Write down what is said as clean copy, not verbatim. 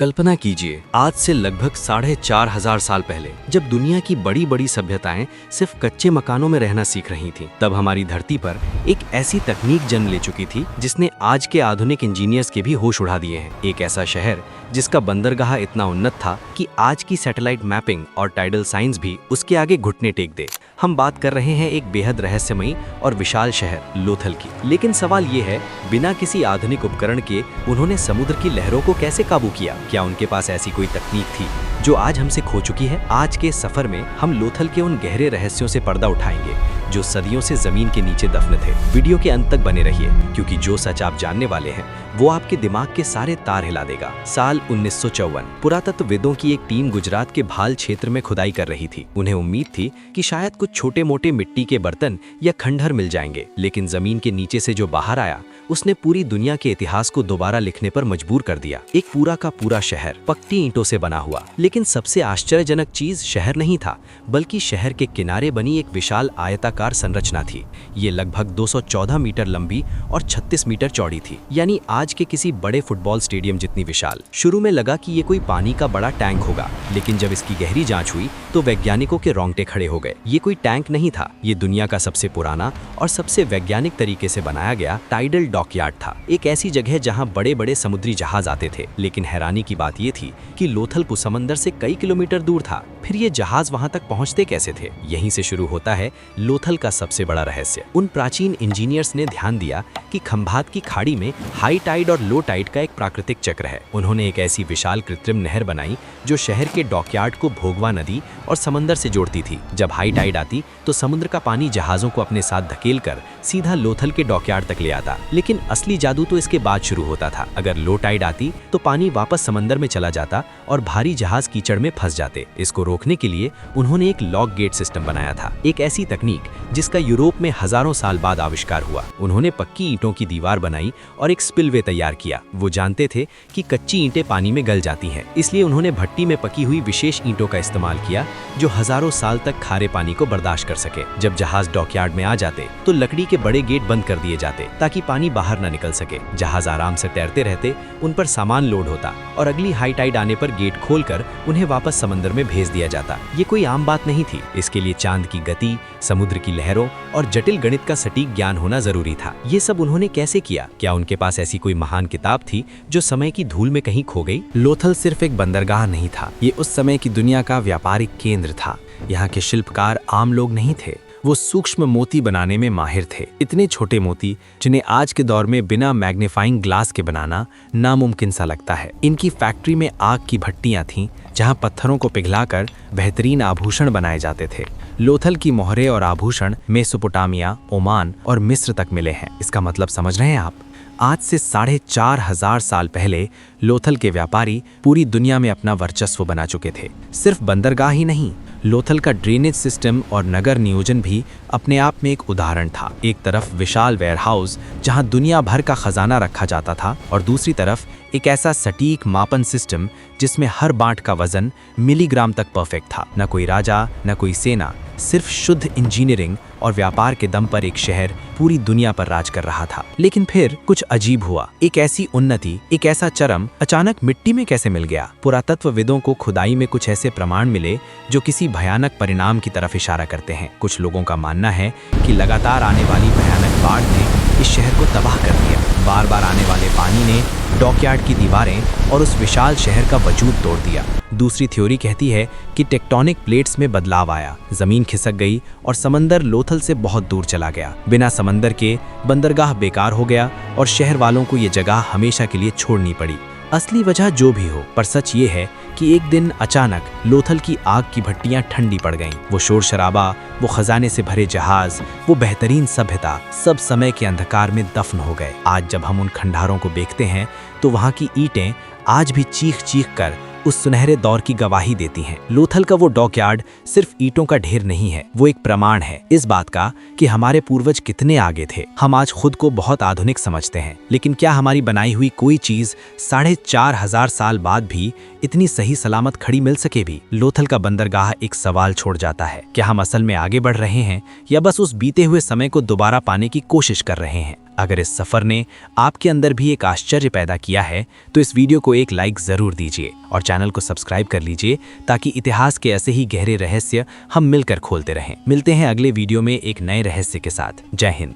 कल्पना कीजिए, आज से लगभग 4,500 साल पहले जब दुनिया की बड़ी बड़ी सभ्यताएं सिर्फ कच्चे मकानों में रहना सीख रही थीं, तब हमारी धरती पर एक ऐसी तकनीक जन्म ले चुकी थी जिसने आज के आधुनिक इंजीनियर्स के भी होश उड़ा दिए हैं। एक ऐसा शहर जिसका बंदरगाह इतना उन्नत था कि आज की सैटेलाइट मैपिंग और टाइडल साइंस भी उसके आगे घुटने टेक दे। हम बात कर रहे हैं एक बेहद रहस्यमयी और विशाल शहर लोथल की। लेकिन सवाल ये है, बिना किसी आधुनिक उपकरण के उन्होंने समुद्र की लहरों को कैसे काबू किया? क्या उनके पास ऐसी कोई तकनीक थी जो आज हमसे खो चुकी है? आज के सफर में हम लोथल के उन गहरे रहस्यों से पर्दा उठाएंगे जो सदियों से जमीन के नीचे दफन थे। वीडियो के अंत तक बने रहिए, क्योंकि जो सच आप जानने वाले हैं वो आपके दिमाग के सारे तार हिला देगा। साल 1954। पुरातत्वविदों की एक टीम गुजरात के भाल क्षेत्र में खुदाई कर रही थी। उन्हें उम्मीद थी कि शायद कुछ छोटे मोटे मिट्टी के बर्तन या खंडहर मिल जाएंगे, लेकिन जमीन के नीचे से जो बाहर आया उसने पूरी दुनिया के इतिहास को दोबारा लिखने पर मजबूर कर दिया। एक पूरा का पूरा शहर पक्की ईंटों से बना हुआ। लेकिन सबसे आश्चर्यजनक चीज शहर नहीं था, बल्कि शहर के किनारे बनी एक विशाल आयताकार संरचना थी। ये लगभग 214 मीटर लंबी और 36 मीटर चौड़ी थी, यानी आज के किसी बड़े फुटबॉल स्टेडियम जितनी विशाल। शुरू में लगा कि ये कोई पानी का बड़ा टैंक होगा, लेकिन जब इसकी गहरी जांच हुई तो वैज्ञानिकों के रोंगटे खड़े हो गए। ये कोई टैंक नहीं था, ये दुनिया का सबसे पुराना और सबसे वैज्ञानिक तरीके से बनाया गया टाइडल डॉकयार्ड था। एक ऐसी जगह जहां बड़े बड़े समुद्री जहाज आते थे। लेकिन हैरानी की बात ये थी कि लोथल समंदर से कई किलोमीटर दूर था। फिर ये जहाज वहां तक पहुंचते कैसे थे? यहीं से शुरू होता है लोथल का सबसे बड़ा रहस्य। उन प्राचीन इंजीनियर्स ने ध्यान दिया कि खंभात की खाड़ी में हाई टाइड और लो टाइड का एक प्राकृतिक चक्र है। उन्होंने एक ऐसी विशाल कृत्रिम नहर बनाई जो शहर के डॉकयार्ड को भोगवा नदी और समंदर से जोड़ती थी। जब हाई टाइड आती तो समुद्र का पानी जहाजों को अपने साथ धकेलकर सीधा लोथल के डॉकयार्ड तक ले आता। लेकिन असली जादू तो इसके बाद शुरू होता था। अगर लो टाइड आती तो पानी वापस समंदर में चला जाता और भारी जहाज कीचड़ में फंस जाते। इसको रोकने के लिए उन्होंने एक लॉक गेट सिस्टम बनाया था, एक ऐसी तकनीक जिसका यूरोप में हजारों साल बाद आविष्कार हुआ। उन्होंने पक्की ईंटों की दीवार बनाई और एक स्पिलवे तैयार किया। वो जानते थे कि कच्ची ईंटें पानी में गल जाती हैं, इसलिए उन्होंने भट्टी में पकी हुई विशेष ईंटों का इस्तेमाल किया जो हजारों साल तक खारे पानी को बर्दाश्त कर सके। जब जहाज डॉकयार्ड में आ जाते तो लकड़ी के बड़े गेट बंद कर दिए जाते ताकि पानी बाहर न निकल सके। जहाज आराम से तैरते रहते, उन पर सामान लोड होता और अगली हाई टाइड आने पर गेट खोलकर उन्हें वापस समंदर में भेज दिया जाता। ये कोई आम बात नहीं थी। इसके लिए चांद की गति, समुद्र की लहरों और जटिल गणित का सटीक ज्ञान होना जरूरी था। ये सब उन्होंने कैसे किया? क्या उनके पास ऐसी कोई महान किताब थी जो समय की धूल में कहीं खो गई? लोथल सिर्फ एक बंदरगाह नहीं था, ये उस समय की दुनिया का व्यापारिक केंद्र था। यहाँ के शिल्पकार आम लोग नहीं थे, वो सूक्ष्म मोती बनाने में माहिर थे। इतने छोटे मोती जिन्हें आज के दौर में बिना मैग्नीफाइंग ग्लास के बनाना नामुमकिन सा लगता है। इनकी फैक्ट्री में आग की भट्टियां थीं जहां पत्थरों को पिघलाकर बेहतरीन आभूषण बनाए जाते थे। लोथल की मोहरें और आभूषण मेसोपोटामिया, ओमान और मिस्र तक मिले हैं। इसका मतलब समझ रहे हैं आप? आज से 4,500 साल पहले लोथल के व्यापारी पूरी दुनिया में अपना वर्चस्व बना चुके थे। सिर्फ बंदरगाह ही नहीं, लोथल का ड्रेनेज सिस्टम और नगर नियोजन भी अपने आप में एक उदाहरण था। एक तरफ विशाल वेयरहाउस जहां दुनिया भर का खजाना रखा जाता था, और दूसरी तरफ एक ऐसा सटीक मापन सिस्टम जिसमें हर बांट का वजन मिलीग्राम तक परफेक्ट था। न कोई राजा, न कोई सेना, सिर्फ शुद्ध इंजीनियरिंग और व्यापार के दम पर एक शहर पूरी दुनिया पर राज कर रहा था। लेकिन फिर कुछ अजीब हुआ। एक ऐसी उन्नति, एक ऐसा चरम अचानक मिट्टी में कैसे मिल गया? पुरातत्वविदों को खुदाई में कुछ ऐसे प्रमाण मिले जो किसी भयानक परिणाम की तरफ इशारा करते हैं। कुछ लोगों का मानना है कि लगातार आने वाली भयानक बाढ़ ने इस शहर को तबाह कर दिया। बार बार आने वाले पानी ने डॉकयार्ड की दीवारें और उस विशाल शहर का वजूद तोड़ दिया। दूसरी थ्योरी कहती है कि टेक्टोनिक प्लेट्स में बदलाव आया, जमीन खिसक गई और समंदर लोथल से बहुत दूर चला गया। बिना समंदर के बंदरगाह बेकार हो गया और शहर वालों को ये जगह हमेशा के लिए छोड़नी पड़ी। असली वजह जो भी हो, पर सच ये है कि एक दिन अचानक लोथल की आग की भट्टियां ठंडी पड़ गईं। वो शोर शराबा, वो खजाने से भरे जहाज, वो बेहतरीन सभ्यता, सब समय के अंधकार में दफन हो गए। आज जब हम उन खंडारों को देखते हैं तो वहाँ की ईंटें आज भी चीख चीख कर उस सुनहरे दौर की गवाही देती हैं। लोथल का वो डॉकयार्ड सिर्फ ईंटों का ढेर नहीं है, वो एक प्रमाण है इस बात का कि हमारे पूर्वज कितने आगे थे। हम आज खुद को बहुत आधुनिक समझते हैं, लेकिन क्या हमारी बनाई हुई कोई चीज 4,500 साल बाद भी इतनी सही सलामत खड़ी मिल सके भी? लोथल का बंदरगाह एक सवाल छोड़ जाता है, क्या हम असल में आगे बढ़ रहे हैं या बस उस बीते हुए समय को दोबारा पाने की कोशिश कर रहे हैं? अगर इस सफ़र ने आपके अंदर भी एक आश्चर्य पैदा किया है तो इस वीडियो को एक लाइक ज़रूर दीजिए और चैनल को सब्सक्राइब कर लीजिए ताकि इतिहास के ऐसे ही गहरे रहस्य हम मिलकर खोलते रहें। मिलते हैं अगले वीडियो में एक नए रहस्य के साथ। जय हिंद।